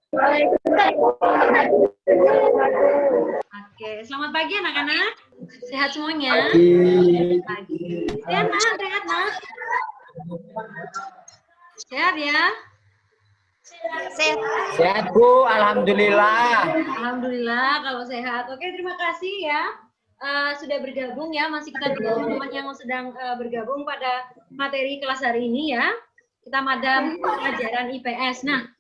Oke, selamat pagi anak-anak. Sehat semuanya? Pagi. Sehat, Nak? Sehat, Nak? Sehat ya? Sehat, Bu. Alhamdulillah. Alhamdulillah kalau sehat. Oke, terima kasih ya. Sudah bergabung ya, masih kita teman-teman yang sedang bergabung pada materi kelas hari ini ya. Kita madam pelajaran IPS. Nah,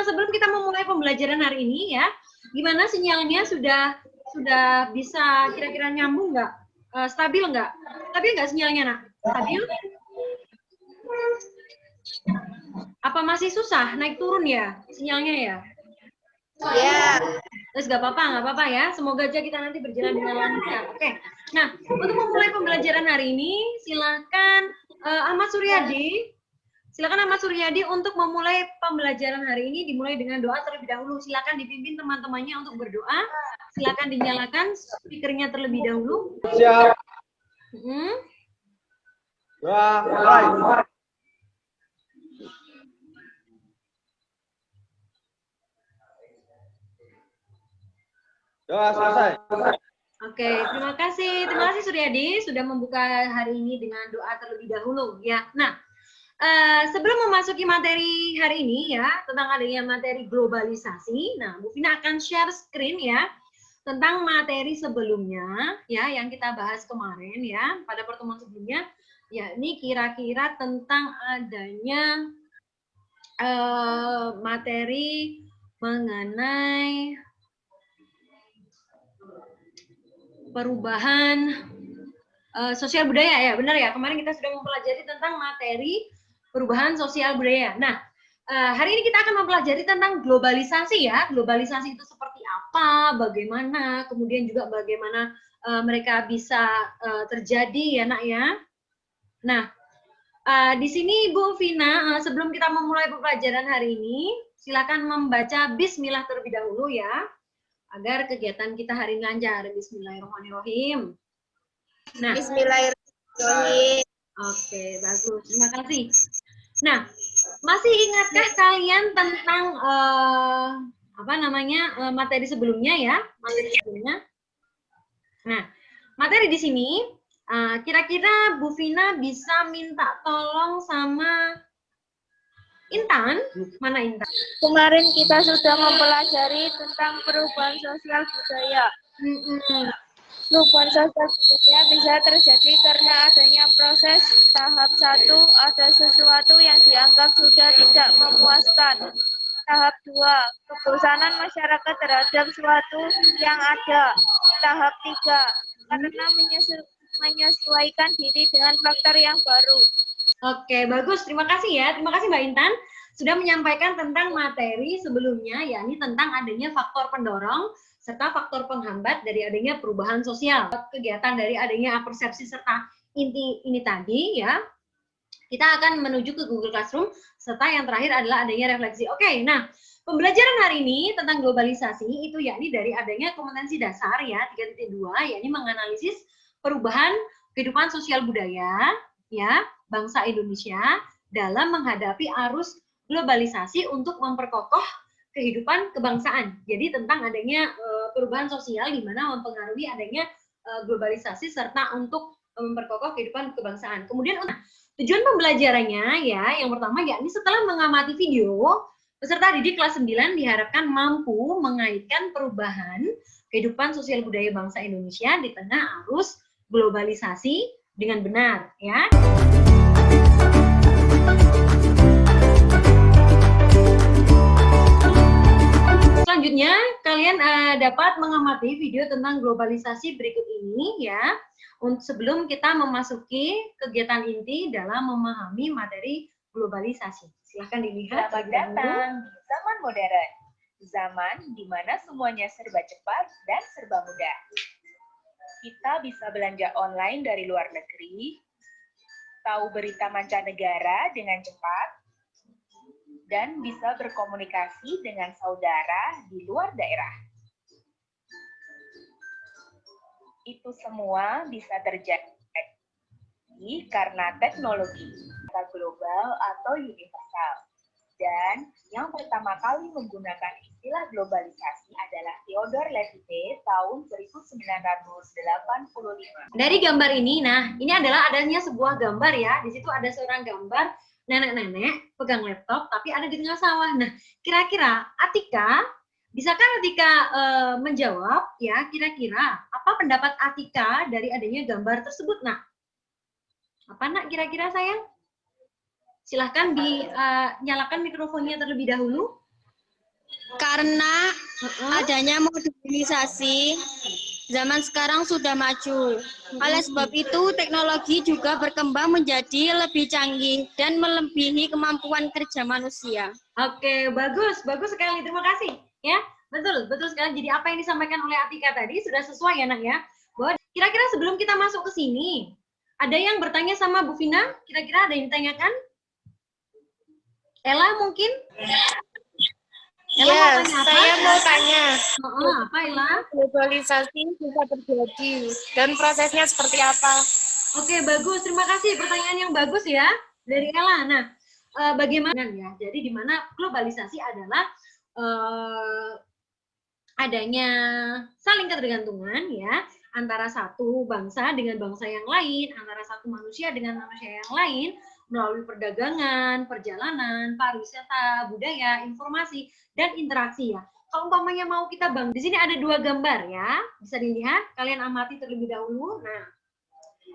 sebelum kita memulai pembelajaran hari ini ya, gimana sinyalnya sudah bisa kira-kira nyambung nggak? Stabil nggak? Stabil nggak sinyalnya, Nak? Stabil? Apa masih susah naik turun ya sinyalnya ya? Ya. Terus nggak apa-apa ya. Semoga aja kita nanti berjalan dengan lancar. Oke. Nah, untuk memulai pembelajaran hari ini, silakan Ahmad Suryadi. Silakan Ahmad Suryadi untuk memulai pembelajaran hari ini dimulai dengan doa terlebih dahulu. Silakan dipimpin teman-temannya untuk berdoa. Silakan dinyalakan speakernya terlebih dahulu. Siap. Doa, mulai. Doa selesai. Oke, terima kasih Suryadi sudah membuka hari ini dengan doa terlebih dahulu ya. Nah, sebelum memasuki materi hari ini ya tentang adanya materi globalisasi, nah Bu Vina akan share screen ya tentang materi sebelumnya ya yang kita bahas kemarin ya pada pertemuan sebelumnya, yakni kira-kira tentang adanya materi mengenai perubahan sosial budaya ya, benar ya? Kemarin kita sudah mempelajari tentang materi perubahan sosial budaya. Nah, hari ini kita akan mempelajari tentang globalisasi ya. Globalisasi itu seperti apa, bagaimana, kemudian juga bagaimana mereka bisa terjadi ya, Nak ya. Nah, di sini Bu Vina, sebelum kita memulai pembelajaran hari ini, silakan membaca Bismillah terlebih dahulu ya, agar kegiatan kita hari ini lancar. Bismillahirrahmanirrahim. Nah, Bismillahirrahmanirrahim. Oke, bagus. Terima kasih. Nah, masih ingatkah kalian tentang materi sebelumnya ya? Materi sebelumnya. Nah, materi di sini kira-kira Bu Vina bisa minta tolong sama Intan. Mana Intan? Kemarin kita sudah mempelajari tentang perubahan sosial budaya. Perubahan sosial budaya bisa terjadi karena adanya proses tahap 1, ada sesuatu yang dianggap sudah tidak memuaskan. Tahap 2, kebosanan masyarakat terhadap sesuatu yang ada. Tahap 3, karena menyesuaikan diri dengan faktor yang baru. Oke, bagus. Terima kasih ya. Terima kasih Mbak Intan sudah menyampaikan tentang materi sebelumnya, yakni tentang adanya faktor pendorong serta faktor penghambat dari adanya perubahan sosial. Kegiatan dari adanya persepsi serta inti ini tadi ya, kita akan menuju ke Google Classroom serta yang terakhir adalah adanya refleksi. Oke, nah pembelajaran hari ini tentang globalisasi itu yakni dari adanya kompetensi dasar ya 3.2, yakni menganalisis perubahan kehidupan sosial budaya ya bangsa Indonesia dalam menghadapi arus globalisasi untuk memperkokoh kehidupan kebangsaan. Jadi tentang adanya perubahan sosial di mana mempengaruhi adanya globalisasi serta untuk memperkokoh kehidupan kebangsaan. Kemudian tujuan pembelajarannya ya yang pertama yakni setelah mengamati video, peserta didik kelas 9 diharapkan mampu mengaitkan perubahan kehidupan sosial budaya bangsa Indonesia di tengah arus globalisasi dengan benar ya. Selanjutnya, kalian dapat mengamati video tentang globalisasi berikut ini ya. Sebelum kita memasuki kegiatan inti dalam memahami materi globalisasi. Silahkan dilihat. Selamat datang di zaman modern. Zaman di mana semuanya serba cepat dan serba mudah. Kita bisa belanja online dari luar negeri, tahu berita mancanegara dengan cepat, dan bisa berkomunikasi dengan saudara di luar daerah. Itu semua bisa terjadi karena teknologi global atau universal. Dan yang pertama kali menggunakan istilah globalisasi adalah Theodore Levitt tahun 1985. Dari gambar ini, nah ini adalah adanya sebuah gambar ya. Di situ ada seorang gambar nenek-nenek pegang laptop, tapi ada di tengah sawah. Nah, kira-kira Atika, bisakah Atika menjawab ya? Kira-kira apa pendapat Atika dari adanya gambar tersebut, nak? Apa nak kira-kira sayang? Silahkan dinyalakan mikrofonnya terlebih dahulu. Karena adanya modernisasi, zaman sekarang sudah maju. Oleh sebab itu, teknologi juga berkembang menjadi lebih canggih dan melebihi kemampuan kerja manusia. Oke, bagus sekali. Terima kasih. Ya, betul sekali. Jadi apa yang disampaikan oleh Atika tadi sudah sesuai ya, nak ya. Bahwa kira-kira sebelum kita masuk ke sini, ada yang bertanya sama Bu Vina? Kira-kira ada yang ditanyakan? Ella mungkin? Ya, saya mau tanya. Apa Ella? Globalisasi bisa terjadi dan prosesnya seperti apa? Oke, bagus. Terima kasih. Pertanyaan yang bagus ya dari Ella. Nah, bagaimana ya? Jadi di mana globalisasi adalah adanya saling ketergantungan ya antara satu bangsa dengan bangsa yang lain, antara satu manusia dengan manusia yang lain, melalui perdagangan, perjalanan, pariwisata, budaya, informasi, dan interaksi ya. Kalau umpamanya mau kita di sini ada dua gambar ya, bisa dilihat, kalian amati terlebih dahulu. Nah,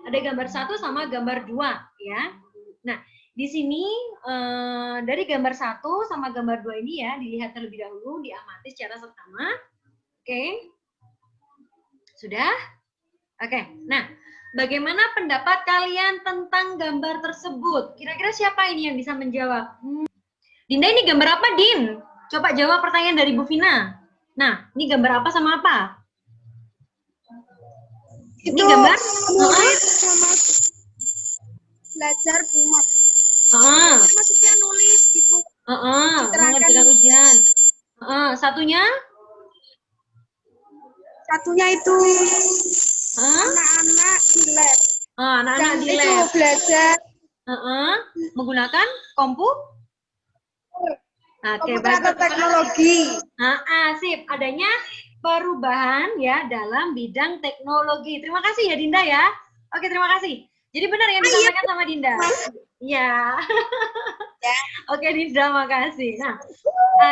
ada gambar 1 sama gambar 2 ya. Nah, di sini dari gambar 1 sama gambar 2 ini ya, dilihat terlebih dahulu, diamati secara seksama. Oke. Sudah? Oke. Nah, bagaimana pendapat kalian tentang gambar tersebut? Kira-kira siapa ini yang bisa menjawab? Dinda, ini gambar apa, Din? Coba jawab pertanyaan dari Bu Vina. Nah, ini gambar apa sama apa? Ini gambar? Murid sama belajar bunga. Maksudnya nulis gitu. Mengerjakan ujian. Satunya? Satunya itu anak-anak di lab. Anak-anak di lab. Itu belajar menggunakan komputer atau teknologi. Sip. Adanya perubahan ya dalam bidang teknologi. Terima kasih ya Dinda ya. Oke, terima kasih. Jadi benar yang disampaikan sama Dinda. Iya. Oke Dinda, makasih. Nah,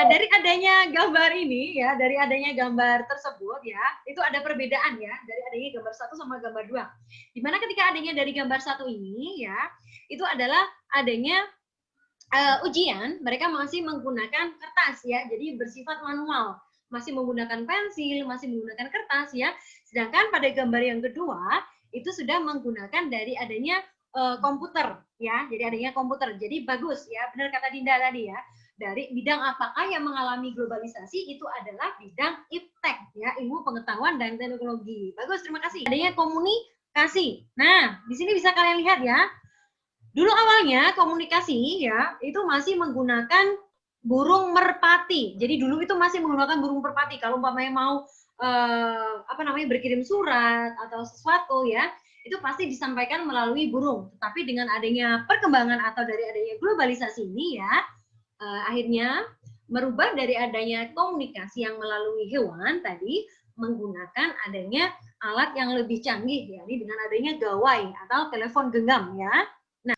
dari adanya gambar ini ya, dari adanya gambar tersebut ya, itu ada perbedaan ya dari adanya gambar 1 sama gambar 2. Dimana ketika adanya dari gambar 1 ini ya, itu adalah adanya ujian, mereka masih menggunakan kertas ya, jadi bersifat manual, masih menggunakan pensil, masih menggunakan kertas ya. Sedangkan pada gambar yang kedua itu sudah menggunakan dari adanya komputer ya, jadi adanya komputer. Jadi bagus ya, benar kata Dinda tadi ya. Dari bidang apakah yang mengalami globalisasi itu adalah bidang iptek ya, ilmu pengetahuan dan teknologi. Bagus, terima kasih. Adanya komunikasi. Nah, di sini bisa kalian lihat ya. Dulu awalnya komunikasi ya itu masih menggunakan burung merpati. Jadi dulu itu masih menggunakan burung merpati. Kalau umpamanya mau berkirim surat atau sesuatu ya, itu pasti disampaikan melalui burung. Tetapi dengan adanya perkembangan atau dari adanya globalisasi ini ya, akhirnya merubah dari adanya komunikasi yang melalui hewan tadi menggunakan adanya alat yang lebih canggih, yakni dengan adanya gawai atau telepon genggam ya. Nah,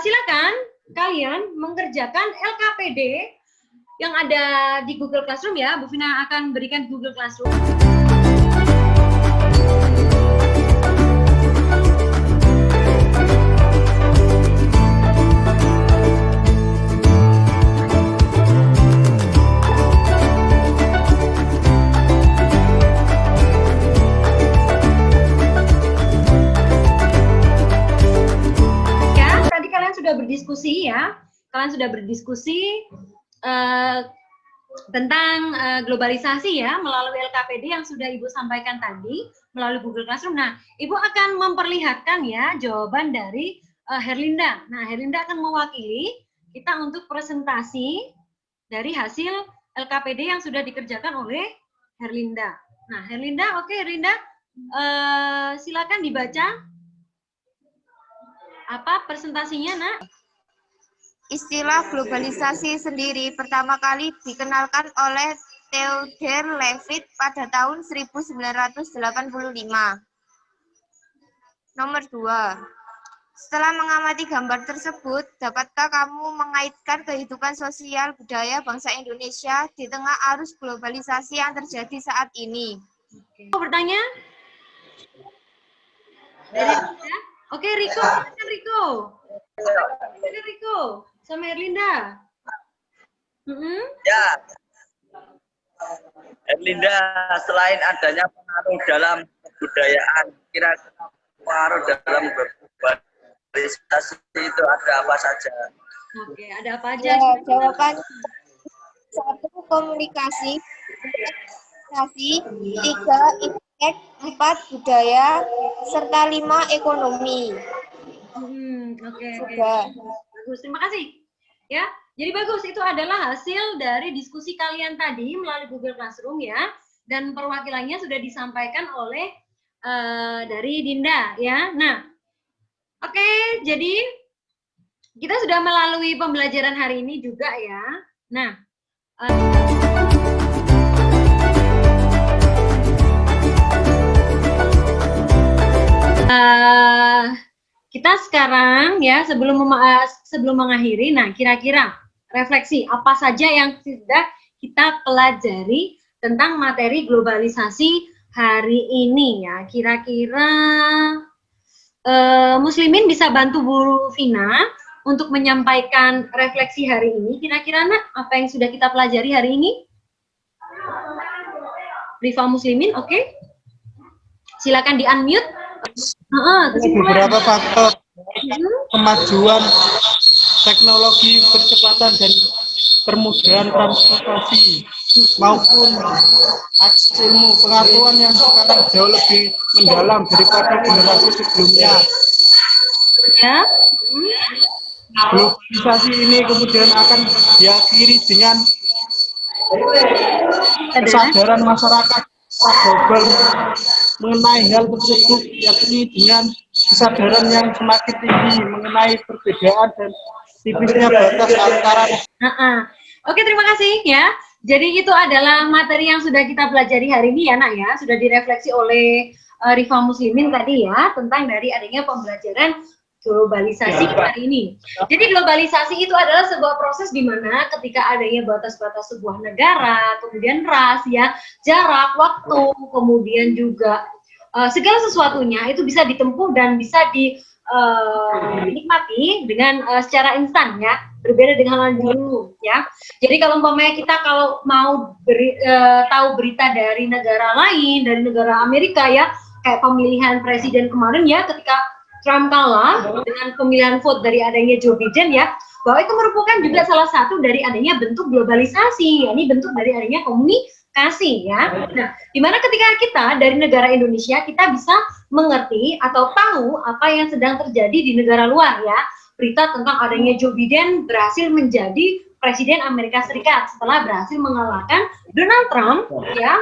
silakan kalian mengerjakan LKPD yang ada di Google Classroom ya. Bu Vina akan berikan Google Classroom. Berdiskusi ya, kalian sudah berdiskusi tentang globalisasi ya melalui LKPD yang sudah Ibu sampaikan tadi melalui Google Classroom. Nah, Ibu akan memperlihatkan ya jawaban dari Herlinda. Nah, Herlinda akan mewakili kita untuk presentasi dari hasil LKPD yang sudah dikerjakan oleh Herlinda. Nah, Herlinda, oke Herlinda, silakan dibaca. Apa presentasinya, Nak? Istilah globalisasi sendiri pertama kali dikenalkan oleh Theodor Levitt pada tahun 1985. Nomor 2. Setelah mengamati gambar tersebut, dapatkah kamu mengaitkan kehidupan sosial budaya bangsa Indonesia di tengah arus globalisasi yang terjadi saat ini? Mau bertanya? Dari Erlinda? Oke, Riko, silakan Riko. Silakan Riko, sama Erlinda. Ya, Erlinda, selain adanya pengaruh dalam kebudayaan, kira-kira pengaruh dalam globalisasi itu ada apa saja? Oke, ada apa aja? Ya, jawaban 1. Komunikasi, 3. Impek, 4. Budaya, serta 5. Ekonomi. Oke. Sudah. Bagus, terima kasih. Ya, jadi bagus, itu adalah hasil dari diskusi kalian tadi melalui Google Classroom ya, dan perwakilannya sudah disampaikan oleh dari Dinda ya. Nah, oke, jadi kita sudah melalui pembelajaran hari ini juga ya. Nah, kita sekarang ya sebelum mengakhiri, nah kira-kira refleksi apa saja yang sudah kita pelajari tentang materi globalisasi hari ini ya. Kira-kira Muslimin bisa bantu Bu Vina untuk menyampaikan refleksi hari ini. Kira-kira nak apa yang sudah kita pelajari hari ini? Rifa Muslimin, oke? Silakan di unmute. Beberapa faktor kemajuan teknologi, percepatan dan permudahan transportasi maupun akses ilmu pengetahuan yang sekarang jauh lebih mendalam daripada generasi sebelumnya. Ya. Globalisasi ini kemudian akan diakhiri dengan kesadaran masyarakat global mengenai hal tersebut, yakni dengan kesadaran yang semakin tinggi mengenai perbedaan dan tipisnya batas antara. Oke, terima kasih ya. Jadi itu adalah materi yang sudah kita pelajari hari ini ya nak ya, sudah direfleksi oleh Rifa Muslimin tadi ya, tentang dari adanya pembelajaran globalisasi hari ini. Jadi globalisasi itu adalah sebuah proses di mana ketika adanya batas-batas sebuah negara, kemudian ras ya, jarak, waktu, kemudian juga segala sesuatunya itu bisa ditempuh dan bisa dinikmati dengan secara instan ya, berbeda dengan dulu ya. Jadi kalau umpamanya kita kalau mau tahu berita dari negara lain, dari negara Amerika ya, kayak pemilihan presiden kemarin ya, ketika Trump kalah dengan pemilihan vote dari adanya Joe Biden ya, bahwa itu merupakan juga salah satu dari adanya bentuk globalisasi, yakni bentuk dari adanya komunikasi ya. Nah, dimana ketika kita dari negara Indonesia kita bisa mengerti atau tahu apa yang sedang terjadi di negara luar ya, berita tentang adanya Joe Biden berhasil menjadi Presiden Amerika Serikat setelah berhasil mengalahkan Donald Trump ya.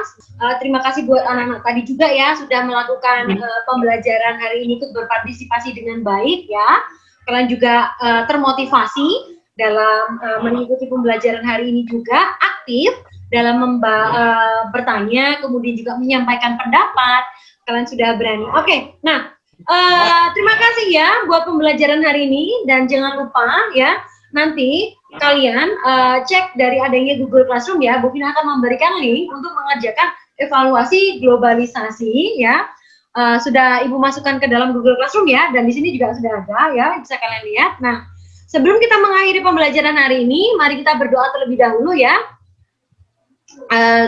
Terima kasih buat anak-anak tadi juga ya sudah melakukan pembelajaran hari ini, ikut berpartisipasi dengan baik ya. Kalian juga termotivasi dalam mengikuti pembelajaran hari ini, juga aktif dalam bertanya, kemudian juga menyampaikan pendapat. Kalian sudah berani. Oke, nah terima kasih ya buat pembelajaran hari ini, dan jangan lupa ya nanti kalian cek dari adanya Google Classroom ya. Bu Vina akan memberikan link untuk mengerjakan evaluasi globalisasi ya. Sudah Ibu masukkan ke dalam Google Classroom ya, dan di sini juga sudah ada ya, bisa kalian lihat. Nah, sebelum kita mengakhiri pembelajaran hari ini, mari kita berdoa terlebih dahulu ya.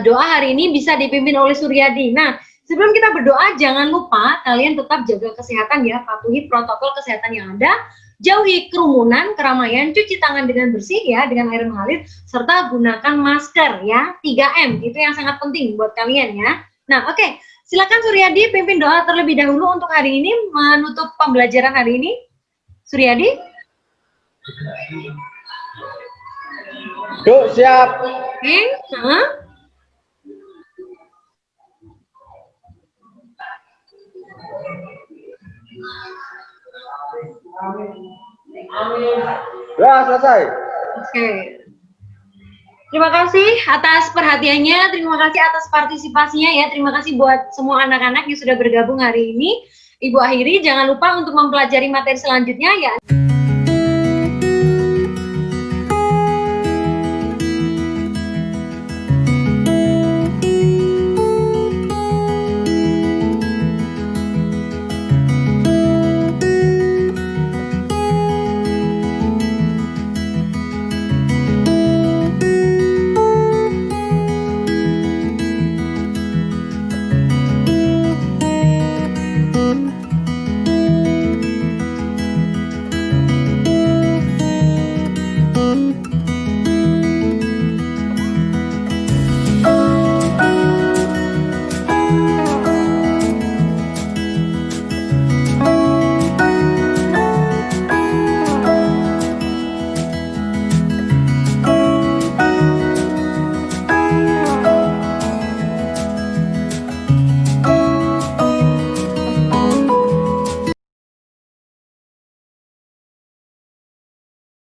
Doa hari ini bisa dipimpin oleh Suryadi. Nah, sebelum kita berdoa, jangan lupa kalian tetap jaga kesehatan ya, patuhi protokol kesehatan yang ada. Jauhi kerumunan, keramaian, cuci tangan dengan bersih ya, dengan air mengalir, serta gunakan masker ya, 3M, itu yang sangat penting buat kalian ya. Nah, oke, silakan Suryadi pimpin doa terlebih dahulu untuk hari ini, menutup pembelajaran hari ini. Suryadi? Yuk, siap. Oke, Amin. Ya, selesai. Oke. Terima kasih atas perhatiannya, terima kasih atas partisipasinya ya, terima kasih buat semua anak-anak yang sudah bergabung hari ini. Ibu akhiri, jangan lupa untuk mempelajari materi selanjutnya ya.